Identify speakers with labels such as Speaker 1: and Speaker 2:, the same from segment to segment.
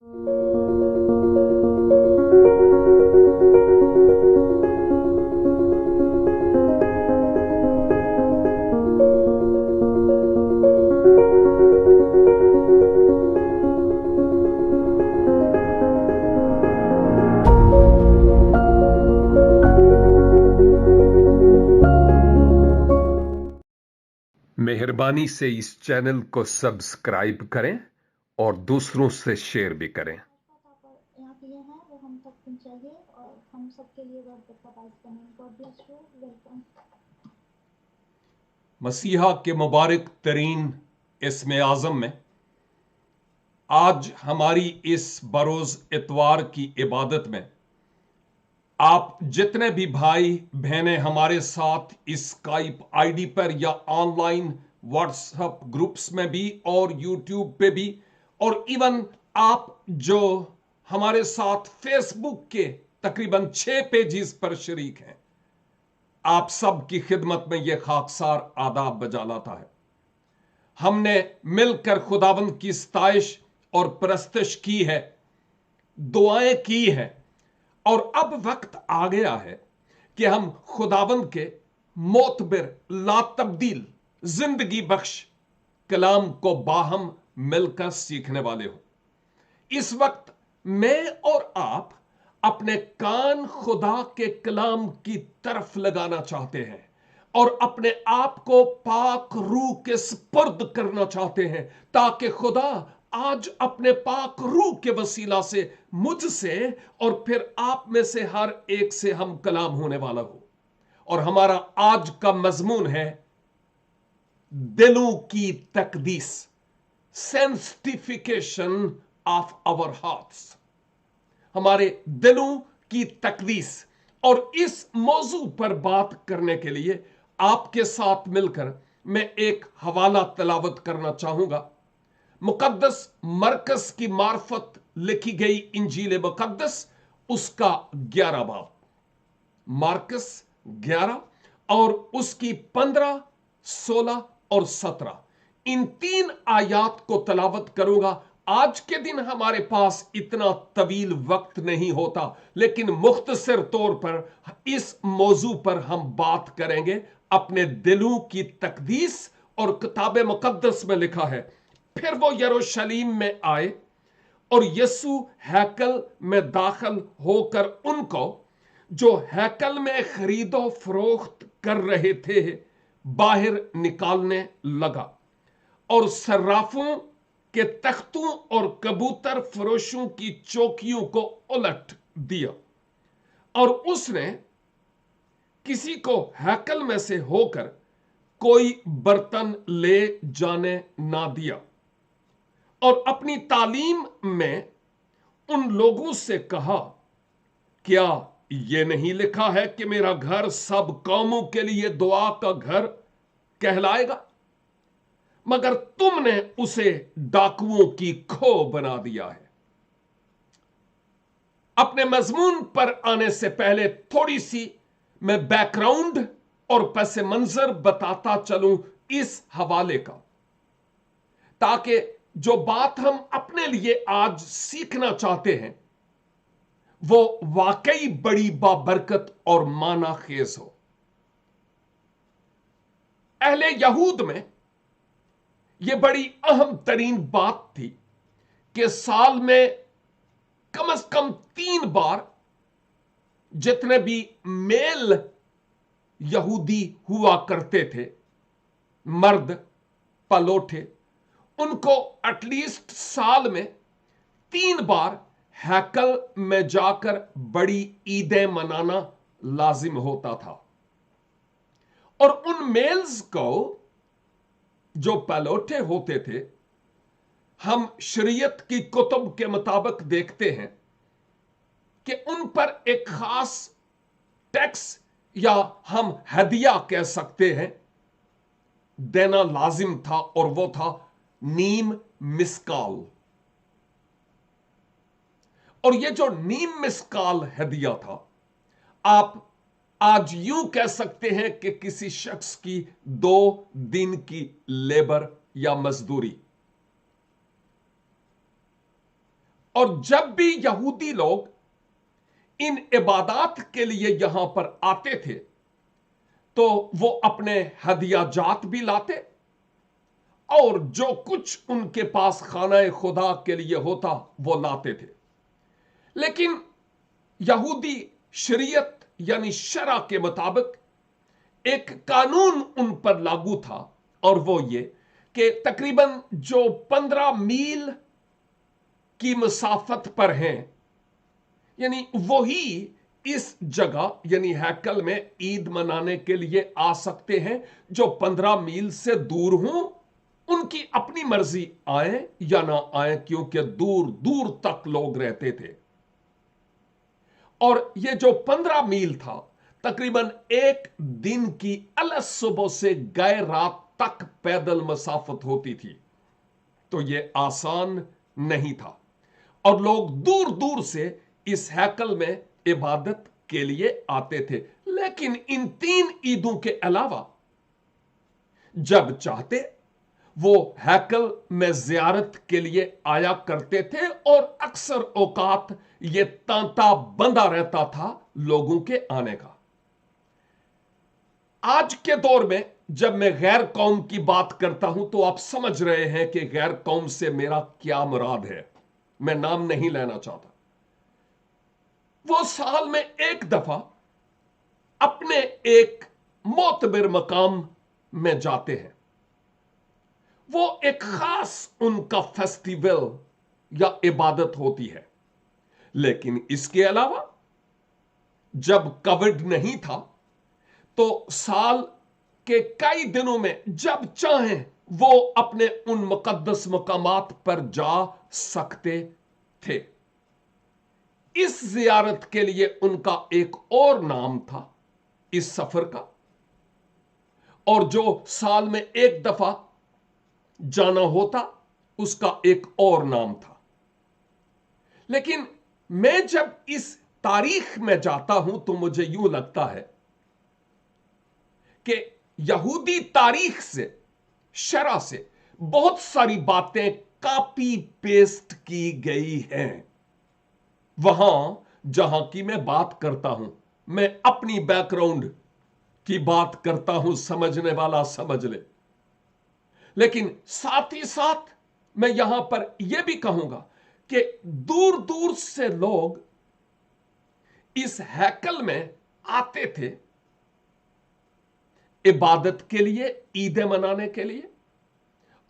Speaker 1: मेहरबानी से इस चैनल को सब्सक्राइब करें और दूसरों से शेयर भी करें।
Speaker 2: यहाँ के लिए हैं वो हम तक पहुँचाइए और हम सबके लिए बरकत का बाइस बने। God bless you, welcome.
Speaker 3: मसीहा के मुबारक तरीन इसमें आज़म में आज हमारी इस बरोज इतवार की इबादत में आप जितने भी भाई बहनें हमारे साथ इस स्काइप आईडी पर या ऑनलाइन व्हाट्सएप ग्रुप्स में भी और यूट्यूब पे भी और इवन आप जो हमारे साथ फेसबुक के तकरीबन 6 पेजेस पर शरीक हैं, आप सब की खिदमत में यह खाकसार आदाब बजा लाता है। हमने मिलकर खुदावंद की सताइश और परस्तश की है, दुआएं की हैं और अब वक्त आ गया है कि हम खुदावंद के मोतबिर ला तब्दील जिंदगी बख्श कलाम को बाहम मिलकर सीखने वाले हो। इस वक्त मैं और आप अपने कान खुदा के कलाम की तरफ लगाना चाहते हैं और अपने आप को पाक रूह के सुपुर्द करना चाहते हैं ताकि खुदा आज अपने पाक रूह के वसीला से मुझसे और फिर आप में से हर एक से हम कलाम होने वाला हो। और हमारा आज का मजमून है दिलों की तकदीस, सेंसिटिफिकेशन ऑफ आवर हार्ट्स, हमारे दिलों की तकदीस। और इस मौजू पर बात करने के लिए आपके साथ मिलकर मैं एक हवाला तलावत करना चाहूंगा। मुकद्दस मरकस की मार्फत लिखी गई इंजील मुकद्दस उसका 11 बाब, मार्कस 11 और उसकी 15, 16 और 17 इन 3 आयात को तलावत करूंगा। आज के दिन हमारे पास इतना तवील वक्त नहीं होता, लेकिन मुख्तसर तौर पर इस मौजू पर हम बात करेंगे अपने दिलों की तकदीस। और किताब मुकद्दस में लिखा है, फिर वो यरूशलेम में आए और यीशु हैकल में दाखिल होकर उनको जो हैकल में खरीदो फरोख्त कर रहे थे बाहर निकालने लगा और सर्राफों के तख्तों और कबूतर फरोशों की चौकियों को उलट दिया। और उसने किसी को हैकल में से होकर कोई बर्तन ले जाने ना दिया और अपनी तालीम में उन लोगों से कहा, क्या यह नहीं लिखा है कि मेरा घर सब कौमों के लिए दुआ का घर कहलाएगा? मगर तुमने उसे डाकुओं की खो बना दिया है। अपने मजमून पर आने से पहले थोड़ी सी मैं बैकग्राउंड और पस मंजर बताता चलूं इस हवाले का, ताकि जो बात हम अपने लिए आज सीखना चाहते हैं वो वाकई बड़ी बाबरकत और माना खेज हो। अहले यहूद में यह बड़ी अहम तरीन बात थी कि साल में कम से कम 3 बार जितने भी मेल यहूदी हुआ करते थे, मर्द पलोठे, उनको एटलीस्ट साल में 3 बार हैकल में जाकर बड़ी ईदें मनाना लाजिम होता था। और उन मेल्स को जो पलोठे होते थे, हम शरीयत की कुतुब के मुताबिक देखते हैं कि उन पर एक खास टैक्स या हम हदिया कह सकते हैं देना लाजिम था, और वो था नीम मिस्काल। और ये जो नीम मिस्काल हदिया था, आप आज यूं कह सकते हैं कि किसी शख्स की 2 दिन की लेबर या मजदूरी। और जब भी यहूदी लोग इन इबादत के लिए यहां पर आते थे तो वो अपने हदिया जात भी लाते और जो कुछ उनके पास खाना खुदा के लिए होता वो लाते थे। लेकिन यहूदी शरीयत यानी शरा के मुताबिक एक कानून उन पर लागू था और वो ये कि तकरीबन जो 15 मील की मुसाफत पर हैं, यानी वही इस जगह यानी हैकल में ईद मनाने के लिए आ सकते हैं। जो 15 मील से दूर हों उनकी अपनी मर्जी आए या ना आए, क्योंकि दूर दूर तक लोग रहते थे। और ये जो 15 मील था तकरीबन एक दिन की अलग सुबह से गए रात तक पैदल मसाफत होती थी, तो ये आसान नहीं था और लोग दूर दूर से इस हैकल में इबादत के लिए आते थे। लेकिन इन 3 ईदों के अलावा जब चाहते वो हैकल में जियारत के लिए आया करते थे और अक्सर औकात ये तांता बंधा रहता था लोगों के आने का। आज के दौर में जब मैं गैर कौम की बात करता हूं तो आप समझ रहे हैं कि गैर कौम से मेरा क्या मुराद है। मैं नाम नहीं लेना चाहता। वो साल में एक दफा अपने एक मोतबर मकाम में जाते हैं। वो एक खास उनका फेस्टिवल या इबादत होती है। लेकिन इसके अलावा जब कोविड नहीं था तो साल के कई दिनों में जब चाहें वो अपने उन मुकद्दस मकामात पर जा सकते थे। इस जियारत के लिए उनका एक और नाम था इस सफर का, और जो साल में एक दफा जाना होता उसका एक और नाम था। लेकिन मैं जब इस तारीख में जाता हूं तो मुझे यूं लगता है कि यहूदी तारीख से, शरा से बहुत सारी बातें कॉपी पेस्ट की गई हैं। वहां जहां की मैं बात करता हूं, मैं अपनी बैकग्राउंड की बात करता हूं, समझने वाला समझ ले। लेकिन साथ ही साथ मैं यहां पर यह भी कहूंगा कि दूर दूर से लोग इस हैकल में आते थे इबादत के लिए, ईदें मनाने के लिए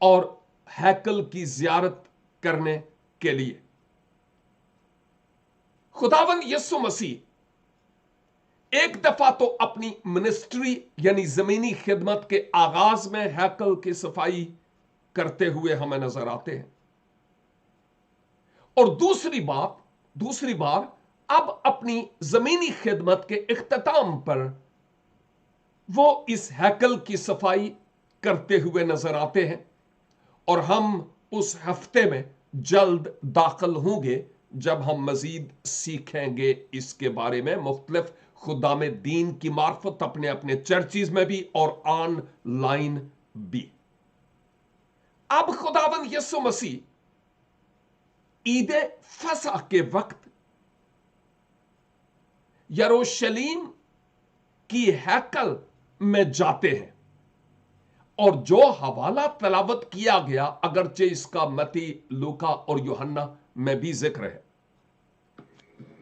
Speaker 3: और हैकल की जियारत करने के लिए। खुदावंद यीशु मसीह एक दफा तो अपनी मिनिस्ट्री यानी जमीनी खिदमत के आगाज में हैकल की सफाई करते हुए हमें नजर आते हैं, और दूसरी बार अब अपनी जमीनी खिदमत के इख्तिताम पर वो इस हैकल की सफाई करते हुए नजर आते हैं। और हम उस हफ्ते में जल्द दाखिल होंगे जब हम मजीद सीखेंगे इसके बारे में, मुख्तलिफ खुदा में दीन की मार्फत अपने अपने चर्चिज में भी और ऑनलाइन भी। अब खुदावंद यीशु मसीह ईद फसह के वक्त यरूशलेम की हैकल में जाते हैं, और जो हवाला तलावत किया गया, अगरचे इसका मती, लूका और यूहन्ना में भी जिक्र है,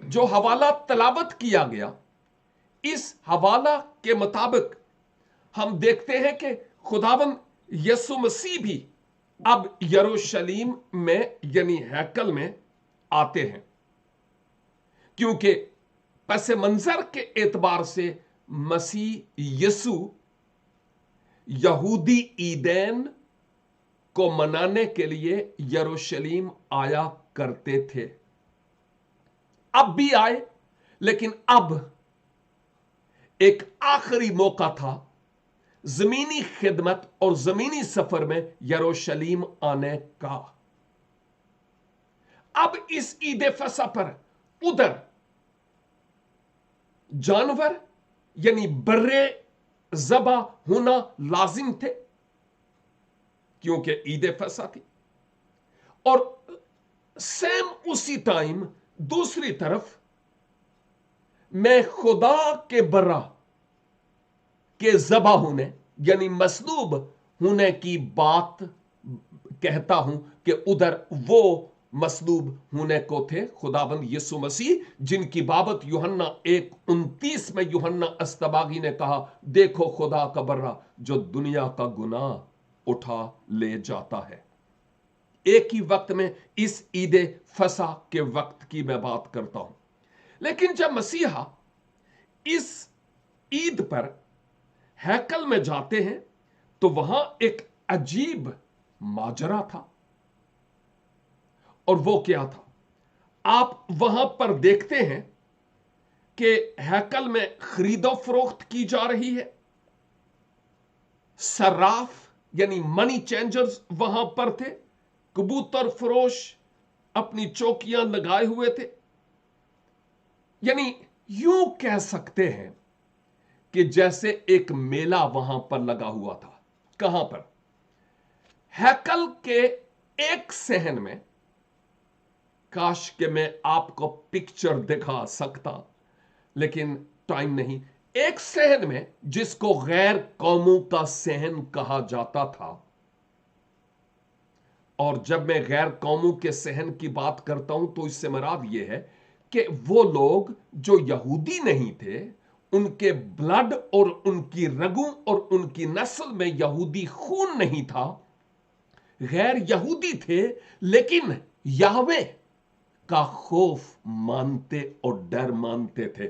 Speaker 3: जो हवाला तलावत किया गया इस हवाला के मुताबिक हम देखते हैं कि खुदावंद यीशु मसीह भी अब यरूशलेम में यानी हैकल में आते हैं, क्योंकि पस मंजर के एतबार से मसीह यीशु यहूदी ईदैन को मनाने के लिए यरूशलेम आया करते थे। अब भी आए, लेकिन अब एक आखिरी मौका था जमीनी खिदमत और जमीनी सफर में यरूशलेम आने का। अब इस ईद फसह पर उधर जानवर यानी बर्रे ज़बा होना लाजिम थे, क्योंकि ईद फसह थी, और सेम उसी टाइम दूसरी तरफ मैं खुदा के बर्रा के ज़बा होने यानी मसलूब होने की बात कहता हूं कि उधर वो मसलूब होने को थे खुदाबंद यीशु मसीह, जिनकी बाबत यूहन्ना 1:29 में यूहन्ना अस्तबागी ने कहा, देखो खुदा का बर्रा जो दुनिया का गुनाह उठा ले जाता है। एक ही वक्त में इस ईद फसा के वक्त की मैं बात करता हूं। लेकिन जब मसीहा इस ईद पर हैकल में जाते हैं तो वहां एक अजीब माजरा था। और वो क्या था? आप वहां पर देखते हैं कि हैकल में खरीदो फरोख्त की जा रही है। सर्राफ यानी मनी चेंजर्स वहां पर थे। कबूतर फरोश अपनी चौकियां लगाए हुए थे। यानी यूं कह सकते हैं कि जैसे एक मेला वहां पर लगा हुआ था। कहां पर? हैकल के एक सहन में। काश कि मैं आपको पिक्चर दिखा सकता, लेकिन टाइम नहीं। एक सहन में जिसको गैर कौमों का सहन कहा जाता था। और जब मैं गैर कौमों के सहन की बात करता हूं तो इससे मुराद यह है कि वो लोग जो यहूदी नहीं थे, उनके ब्लड और उनकी रगों और उनकी नस्ल में यहूदी खून नहीं था, गैर यहूदी थे, लेकिन याहवे का खौफ मानते और डर मानते थे।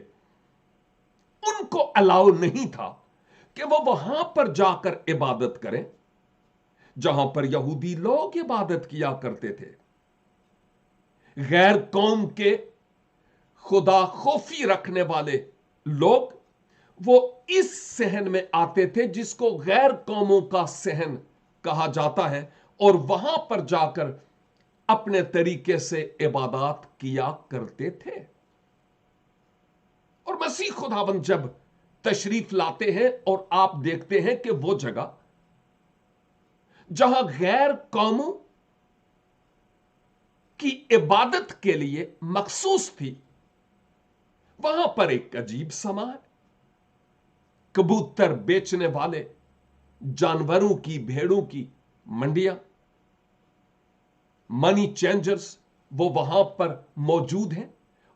Speaker 3: उनको अलाउ नहीं था कि वो वहां पर जाकर इबादत करें जहां पर यहूदी लोग इबादत किया करते थे। गैर कौम के खुदा खौफी रखने वाले लोग वो इस सहन में आते थे जिसको गैर कौमों का सहन कहा जाता है, और वहां पर जाकर अपने तरीके से इबादत किया करते थे। और मसीह खुदाबंद जब तशरीफ लाते हैं और आप देखते हैं कि वो जगह जहां गैर कौमों की इबादत के लिए मखसूस थी, वहां पर एक अजीब समा है। कबूतर बेचने वाले, जानवरों की, भेड़ों की मंडियां, मनी चेंजर्स वो वहां पर मौजूद हैं।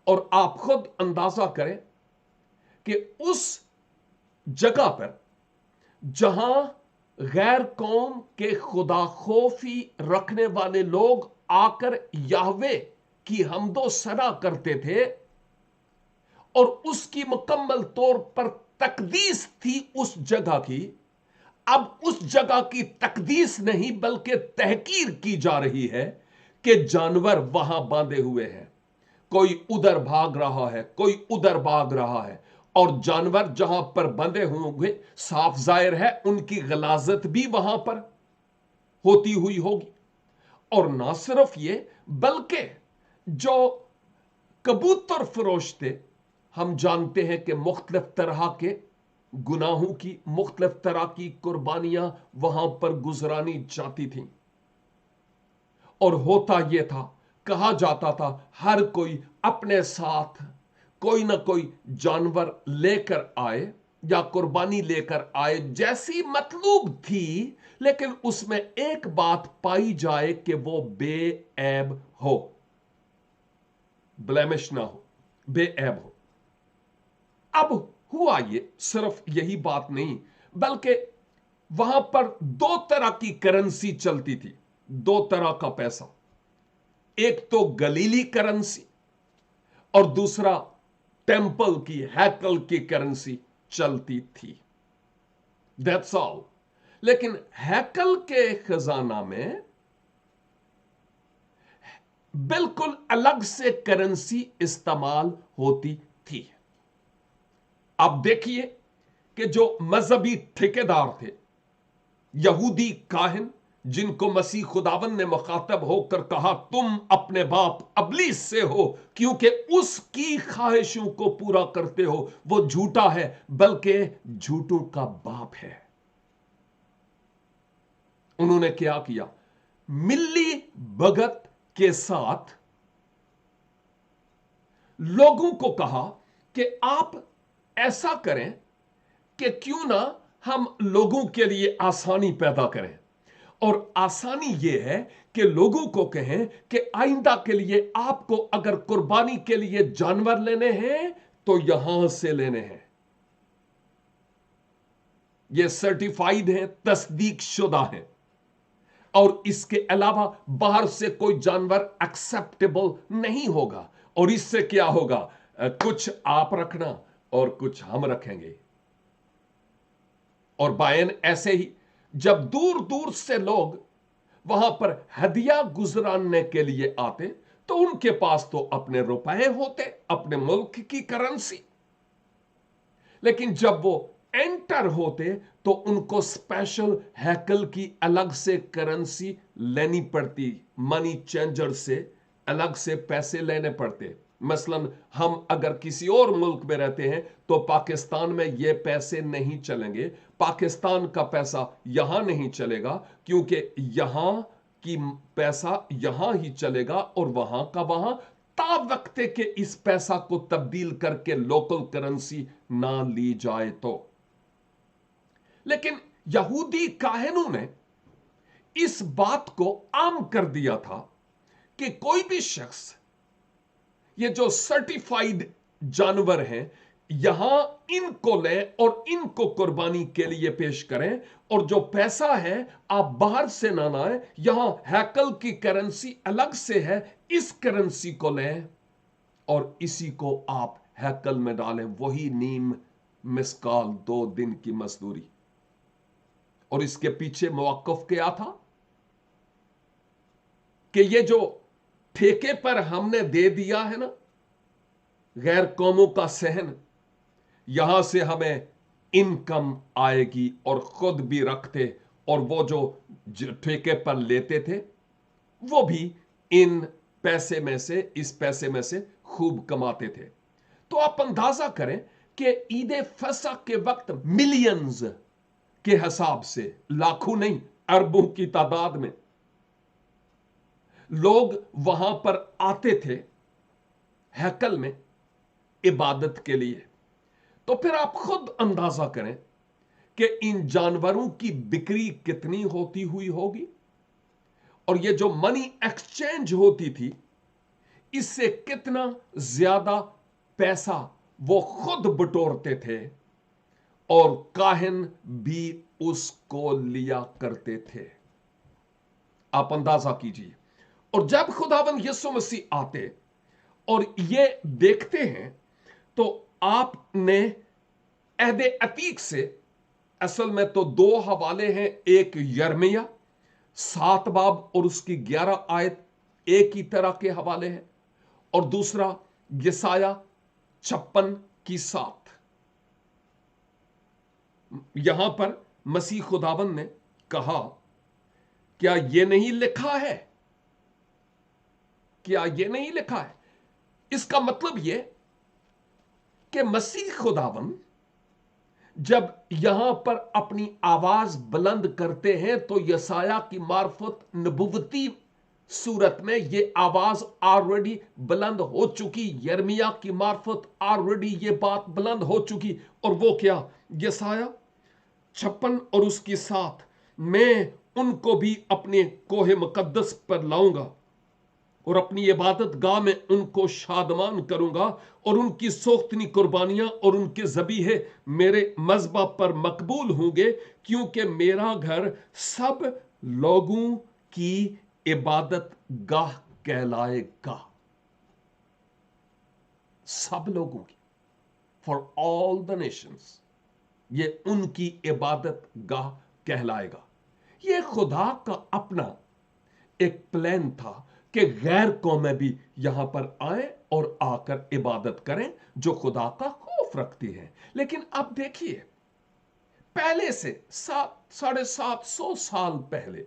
Speaker 3: और आप खुद अंदाजा करें कि उस जगह पर जहां गैर कौम के खुदा खौफी रखने वाले लोग आकर याहवे की हमदो सना करते थे और उसकी मुकम्मल तौर पर तकदीस थी उस जगह की, अब उस जगह की तकदीस नहीं बल्कि तहकीर की जा रही है कि जानवर वहां बांधे हुए हैं। कोई उधर भाग रहा है, कोई उधर भाग रहा है, और जानवर जहां पर बंधे होंगे साफ जाहिर है उनकी गलाजत भी वहां पर होती हुई होगी। और ना सिर्फ ये, बल्कि जो कबूतर फरोश थे, हम जानते हैं कि मुख्तलिफ तरह के गुनाहों की, मुख्तलिफ तरह की कुर्बानियां वहां पर गुजरानी जाती थीं। और होता यह था, कहा जाता था, हर कोई अपने साथ कोई ना कोई जानवर लेकर आए या कुर्बानी लेकर आए जैसी मतलूब थी, लेकिन उसमें एक बात पाई जाए कि वो बेऐब हो, ब्लेमिश ना हो, बेऐब हो। अब हुआ ये सिर्फ यही बात नहीं, बल्कि वहां पर दो तरह की करेंसी चलती थी, दो तरह का पैसा। एक तो गलीली करेंसी और दूसरा टेंपल की, हैकल की करेंसी चलती थी। That's all. लेकिन हैकल के खजाना में बिल्कुल अलग से करेंसी इस्तेमाल होती थी। अब देखिए कि जो मजहबी ठेकेदार थे, यहूदी काहिन, जिनको मसीह खुदावन ने मुखातब होकर कहा, तुम अपने बाप अबलीस से हो क्योंकि उसकी ख्वाहिशों को पूरा करते हो, वो झूठा है बल्कि झूठों का बाप है। उन्होंने क्या किया? मिली भगत के साथ लोगों को कहा कि आप ऐसा करें कि क्यों ना हम लोगों के लिए आसानी पैदा करें। और आसानी यह है कि लोगों को कहें कि आइंदा के लिए आपको अगर कुर्बानी के लिए जानवर लेने हैं तो यहां से लेने हैं, ये सर्टिफाइड है, तस्दीक शुदा है, और इसके अलावा बाहर से कोई जानवर एक्सेप्टेबल नहीं होगा। और इससे क्या होगा, कुछ आप रखना और कुछ हम रखेंगे। और बायन ऐसे ही जब दूर दूर से लोग वहां पर हदिया गुजराने के लिए आते तो उनके पास तो अपने रुपए होते, अपने मुल्क की करेंसी, लेकिन जब वो एंटर होते तो उनको स्पेशल हैकल की अलग से करेंसी लेनी पड़ती, मनी चेंजर से अलग से पैसे लेने पड़ते। मसलन हम अगर किसी और मुल्क में रहते हैं तो पाकिस्तान में ये पैसे नहीं चलेंगे, पाकिस्तान का पैसा यहां नहीं चलेगा, क्योंकि यहां की पैसा यहां ही चलेगा और वहां का वहां, ता वक्त के इस पैसा को तब्दील करके लोकल करेंसी ना ली जाए तो। लेकिन यहूदी काहिनों ने इस बात को आम कर दिया था कि कोई भी शख्स ये जो सर्टिफाइड जानवर हैं यहां इनको लें और इनको कुर्बानी के लिए पेश करें, और जो पैसा है आप बाहर से ना लाएं, यहां हैकल की करेंसी अलग से है, इस करेंसी को लें और इसी को आप हैकल में डालें, वही नीम मिसकाल 2 दिन की मजदूरी। और इसके पीछे मौक़िफ़ क्या था कि ये जो ठेके पर हमने दे दिया है ना गैर कौमों का सहन, यहां से हमें इनकम आएगी, और खुद भी रखते, और वो जो ठेके पर लेते थे वो भी इन पैसे में से, इस पैसे में से खूब कमाते थे। तो आप अंदाजा करें कि ईद फसा के वक्त मिलियंस के हिसाब से, लाखों नहीं अरबों की तादाद में लोग वहां पर आते थे हैकल में इबादत के लिए। तो फिर आप खुद अंदाजा करें कि इन जानवरों की बिक्री कितनी होती हुई होगी, और ये जो मनी एक्सचेंज होती थी इससे कितना ज्यादा पैसा वो खुद बटोरते थे, और काहिन भी उसको लिया करते थे। आप अंदाजा कीजिए। और जब खुदावंद यीशु मसीह आते और ये देखते हैं तो आपने अहदे अतीक से, असल में तो 2 हवाले हैं, एक यर्मिया 7 बाब और उसकी 11 आयत एक ही तरह के हवाले हैं, और दूसरा यसाया 56 की 7। यहां पर मसीह खुदावंद ने कहा, क्या ये नहीं लिखा है, क्या ये नहीं लिखा है? इसका मतलब ये कि मसीह खुदावंद जब यहां पर अपनी आवाज बुलंद करते हैं तो यसाया की मार्फत नबुवती सूरत में ये आवाज ऑलरेडी बुलंद हो चुकी, यर्मिया की मार्फत ऑलरेडी ये बात बुलंद हो चुकी। और वो क्या, यसाया 56 और उसकी 7, मैं उनको भी अपने कोहे मुकद्दस पर लाऊंगा और अपनी इबादत गाह में उनको शादमान करूंगा, और उनकी सोख्तनी कुर्बानियां और उनके ज़बीहे मेरे मज़बा पर मकबूल होंगे, क्योंकि मेरा घर सब लोगों की इबादत गाह कहलाएगा। सब लोगों की, फॉर ऑल द नेशंस, ये उनकी इबादत गाह कहलाएगा। ये खुदा का अपना एक प्लान था कि गैर कौमें भी यहां पर आए और आकर इबादत करें जो खुदा का खौफ रखती है। लेकिन अब देखिए, पहले से 700-750 साल पहले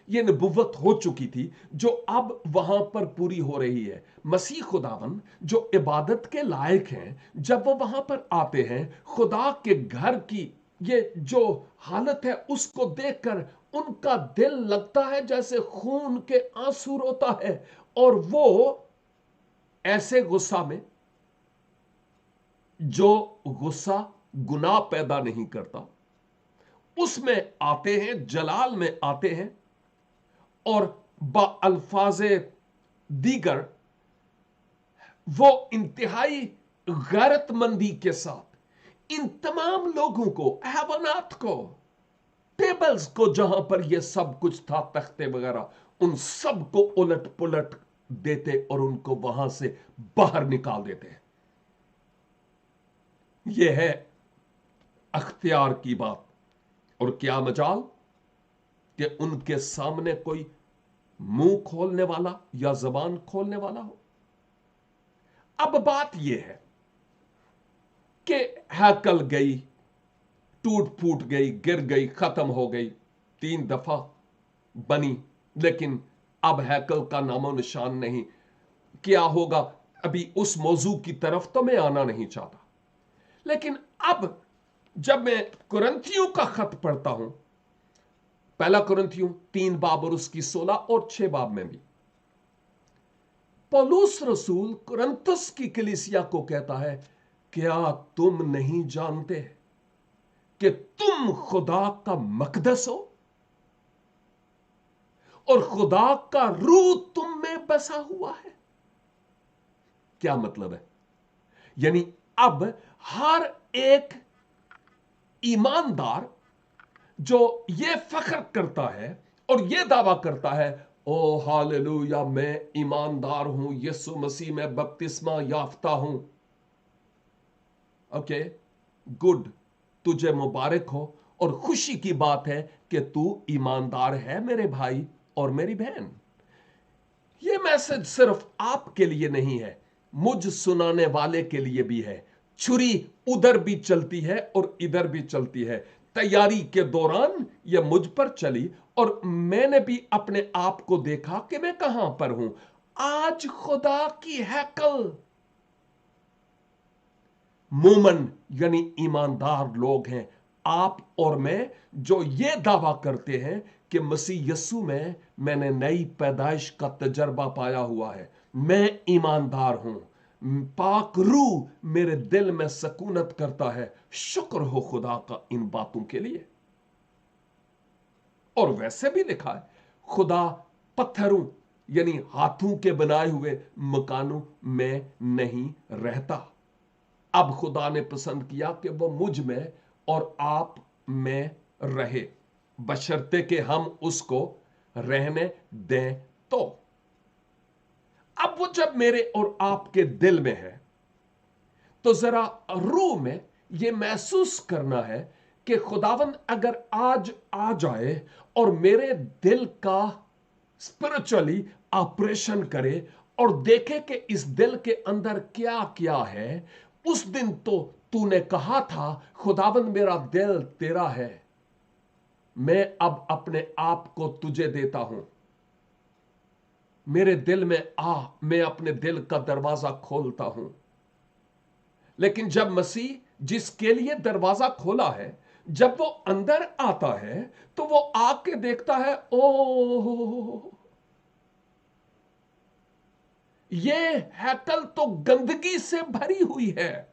Speaker 3: यह नबुव्वत हो चुकी थी जो अब वहां पर पूरी हो रही है। मसीह खुदावन जो इबादत के लायक हैं, जब वो वहां पर आते हैं, खुदा के घर की ये जो हालत है उसको देखकर उनका दिल लगता है जैसे खून के आंसू रोता है, और वो ऐसे गुस्सा में जो गुस्सा गुनाह पैदा नहीं करता, उसमें आते हैं, जलाल में आते हैं, और बाअल्फाज़े दीगर वो इंतहाई गैरतमंदी के साथ इन तमाम लोगों को, हैवानात को, टेबल्स को, जहां पर ये सब कुछ था, तख्ते वगैरह, उन सब को उलट पुलट देते और उनको वहां से बाहर निकाल देते। यह है अख्तियार की बात। और क्या मजाल कि उनके सामने कोई मुंह खोलने वाला या जबान खोलने वाला हो। अब बात यह है कि हैकल गई, टूट फूट गई, गिर गई, खत्म हो गई, 3 दफा बनी, लेकिन अब हैकल का नामो निशान नहीं। क्या होगा, अभी उस मौजू की तरफ तो मैं आना नहीं चाहता, लेकिन अब जब मैं कुरिन्थियों का खत पढ़ता हूं, पहला कुरिन्थियों 3 बाब और उसकी 16 और 6 बाब में भी पौलुस रसूल कुरिन्थुस की कलीसिया को कहता है, क्या तुम नहीं जानते कि तुम खुदा का मकदस हो और खुदा का रूह तुम में बसा हुआ है? क्या मतलब है? यानी अब हर एक ईमानदार जो ये फख्र करता है और ये दावा करता है, ओ हालेलुया, मैं ईमानदार हूं, यीशु मसीह में बपतिस्मा याफ्ता हूं, ओके, गुड, तुझे मुबारक हो, और खुशी की बात है कि तू ईमानदार है मेरे भाई और मेरी बहन। यह मैसेज सिर्फ आपके लिए नहीं है, मुझ सुनाने वाले के लिए भी है। छुरी उधर भी चलती है और इधर भी चलती है। तैयारी के दौरान यह मुझ पर चली और मैंने भी अपने आप को देखा कि मैं कहां पर हूं। आज खुदा की हैकल मोमन यानी ईमानदार लोग हैं, आप और मैं, जो ये दावा करते हैं कि मसीह यस्सु में मैंने नई पैदाइश का तजर्बा पाया हुआ है, मैं ईमानदार हूं, पाक रूह मेरे दिल में सकूनत करता है। शुक्र हो खुदा का इन बातों के लिए। और वैसे भी लिखा है, खुदा पत्थरों यानी हाथों के बनाए हुए मकानों में नहीं रहता। अब खुदा ने पसंद किया कि वो मुझ में और आप में रहे, बशर्ते कि हम उसको रहने दें। तो अब वो जब मेरे और आपके दिल में है, तो जरा रूह में ये महसूस करना है कि खुदावन अगर आज आ जाए और मेरे दिल का स्पिरिचुअली ऑपरेशन करे और देखे कि इस दिल के अंदर क्या क्या है। उस दिन तो तूने कहा था, खुदावन मेरा दिल तेरा है, मैं अब अपने आप को तुझे देता हूं, मेरे दिल में आ, मैं अपने दिल का दरवाजा खोलता हूं। लेकिन जब मसीह जिसके लिए दरवाजा खोला है, जब वो अंदर आता है, तो वो आके देखता है, ओ ये हैकल तो गंदगी से भरी हुई है,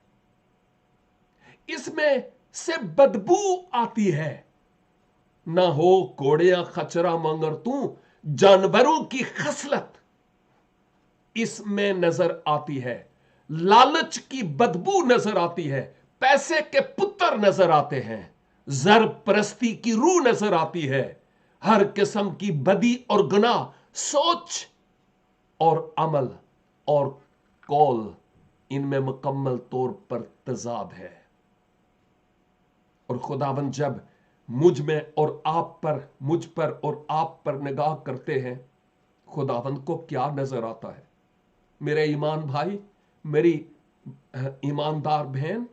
Speaker 3: इसमें से बदबू आती है। ना हो कोड़िया खचरा मंगर तू, जानवरों की खसलत इसमें नजर आती है, लालच की बदबू नजर आती है, पैसे के पुत्र नजर आते हैं, जर परस्ती की रूह नजर आती है, हर किस्म की बदी और गुनाह, सोच और अमल और कौल, इनमें मुकम्मल तौर पर तजाद है। और खुदावन जब मुझ में और आप पर, मुझ पर और आप पर निगाह करते हैं, खुदावन को क्या नजर आता है? मेरे ईमान भाई, मेरी ईमानदार बहन,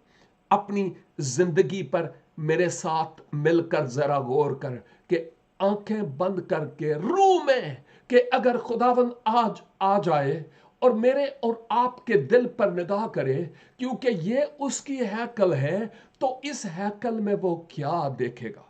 Speaker 3: अपनी जिंदगी पर मेरे साथ मिलकर जरा गौर कर कि आंखें बंद करके रूह में, कि अगर खुदावन आज आ जाए और मेरे और आपके दिल पर निगाह करे, क्योंकि ये उसकी हैकल है, तो इस हैकल में वो क्या देखेगा?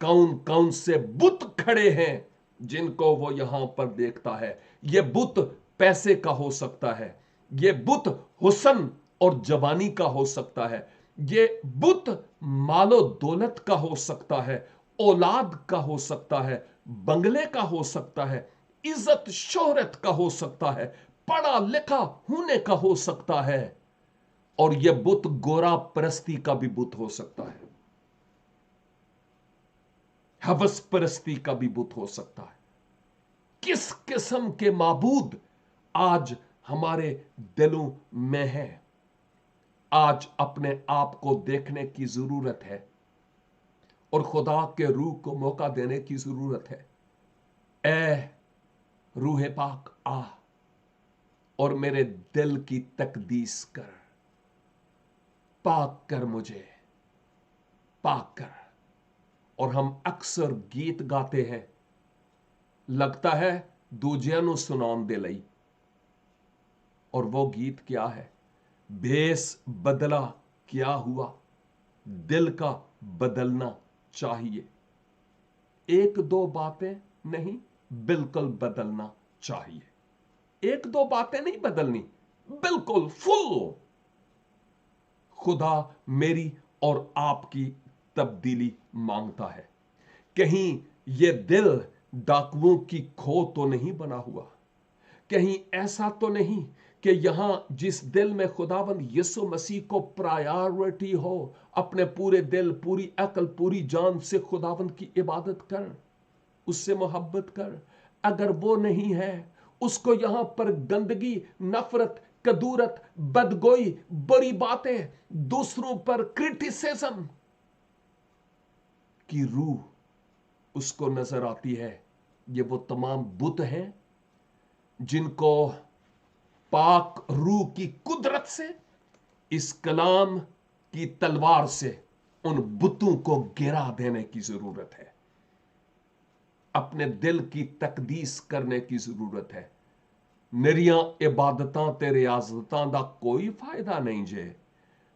Speaker 3: कौन कौन से बुत खड़े हैं जिनको वो यहां पर देखता है। ये बुत पैसे का हो सकता है, ये बुत हुस्न और जवानी का हो सकता है, ये बुत मालो दौलत का हो सकता है, औलाद का हो सकता है, बंगले का हो सकता है, इज्जत शोहरत का हो सकता है, पढ़ा लिखा होने का हो सकता है, और यह बुत गोरा परस्ती का भी बुत हो सकता है, हवस परस्ती का भी बुत हो सकता है। किस किस्म के माबूद आज हमारे दिलों में है, आज अपने आप को देखने की जरूरत है और खुदा के रूह को मौका देने की जरूरत है। ऐ रूह पाक आ और मेरे दिल की तकदीस कर, पाक कर मुझे, पाक कर। और हम अक्सर गीत गाते हैं, लगता है दूजिया नु सुनाउन दे लई, और वो गीत क्या है? भेस बदला क्या हुआ, दिल का बदलना चाहिए। एक दो बातें नहीं, बिल्कुल बदलना चाहिए। एक दो बातें नहीं बदलनी, बिल्कुल फुल। खुदा मेरी और आपकी तब्दीली मांगता है। कहीं यह दिल डाकुओं की खो तो नहीं बना हुआ, कहीं ऐसा तो नहीं कि यहां जिस दिल में खुदावंद यीशु मसीह को प्रायोरिटी हो, अपने पूरे दिल, पूरी अकल, पूरी जान से खुदावंद की इबादत कर, उससे मोहब्बत कर। अगर वो नहीं है, उसको यहां पर गंदगी, नफरत, कदूरत, बदगोई, बुरी बातें, दूसरों पर क्रिटिसिज्म की रूह उसको नजर आती है। ये वो तमाम बुत हैं जिनको पाक रूह की कुदरत से, इस कलाम की तलवार से उन बुतों को गिरा देने की जरूरत है। अपने दिल की तकदीस करने की जरूरत है। निरियां इबादतां ते रियाजतां दा कोई फायदा नहीं जे,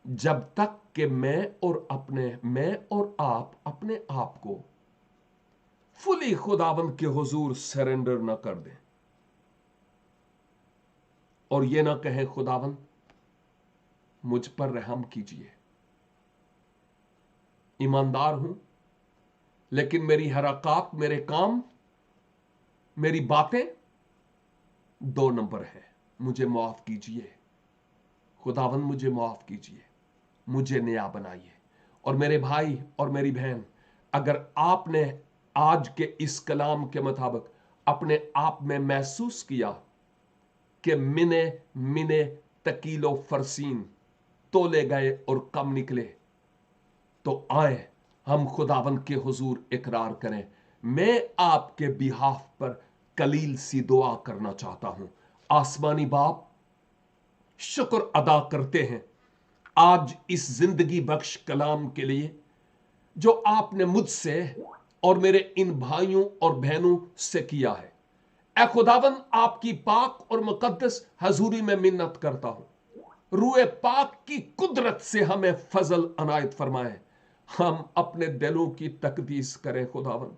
Speaker 3: जब तक कि मैं और आप अपने आप को फुली खुदावंद के हुजूर सरेंडर ना कर दें और ये ना कहें खुदावंद मुझ पर रहम कीजिए। ईमानदार हूं, लेकिन मेरी हरकत, मेरे काम, मेरी बातें 2 नंबर है। मुझे माफ कीजिए खुदावंद, मुझे माफ कीजिए, मुझे नया बनाइए। और मेरे भाई और मेरी बहन, अगर आपने आज के इस कलाम के मुताबिक अपने आप में महसूस किया कि मिने मिने तकीलो फरसीन तोले गए और कम निकले, तो आए हम खुदावंद के हुजूर इकरार करें। मैं आपके बिहाफ पर कलील सी दुआ करना चाहता हूं। आसमानी बाप, शुक्र अदा करते हैं आज इस जिंदगी बख्श कलाम के लिए जो आपने मुझसे और मेरे इन भाइयों और बहनों से किया है। ऐ खुदावंद, आपकी पाक और मुकद्दस हजूरी में मिन्नत करता हूं, रूए पाक की कुदरत से हमें फजल अनायत फरमाए। हम अपने दिलों की तकदीस करें खुदावंद,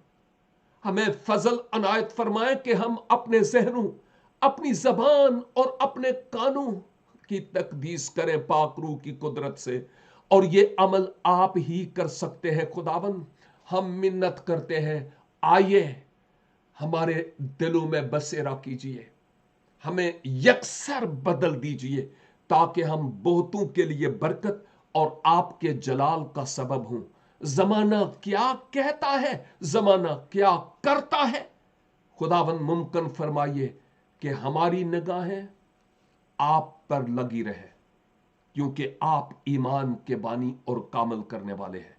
Speaker 3: हमें फजल अनायत फरमाए कि हम अपने जहनों, अपनी जबान और अपने कानों की तकदीस करें पाक रूह की कुदरत से। और ये अमल आप ही कर सकते हैं खुदावंद। हम मिन्नत करते हैं, आइए हमारे दिलों में बसेरा कीजिए, हमें यकसर बदल दीजिए, ताकि हम बहुतों के लिए बरकत और आपके जलाल का सबब हों। जमाना क्या कहता है, जमाना क्या करता है, खुदावंद मुमकिन फरमाइए कि हमारी निगाहें आप पर लगी रहे, क्योंकि आप ईमान के बानी और कामल करने वाले हैं।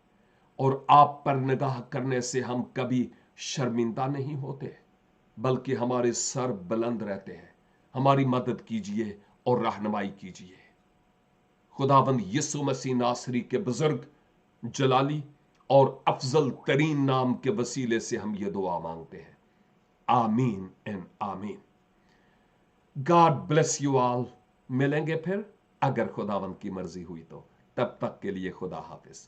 Speaker 3: और आप पर निगाह करने से हम कभी शर्मिंदा नहीं होते, बल्कि हमारे सर बुलंद रहते हैं। हमारी मदद कीजिए और रहनुमाई कीजिए। खुदावंद यीशु मसीह नासरी के बुजुर्ग, जलाली और अफजल तरीन नाम के वसीले से हम ये दुआ मांगते हैं। आमीन एंड आमीन। God bless you all. मिलेंगे फिर अगर खुदावंद की मर्जी हुई तो। तब तक के लिए खुदा हाफिज।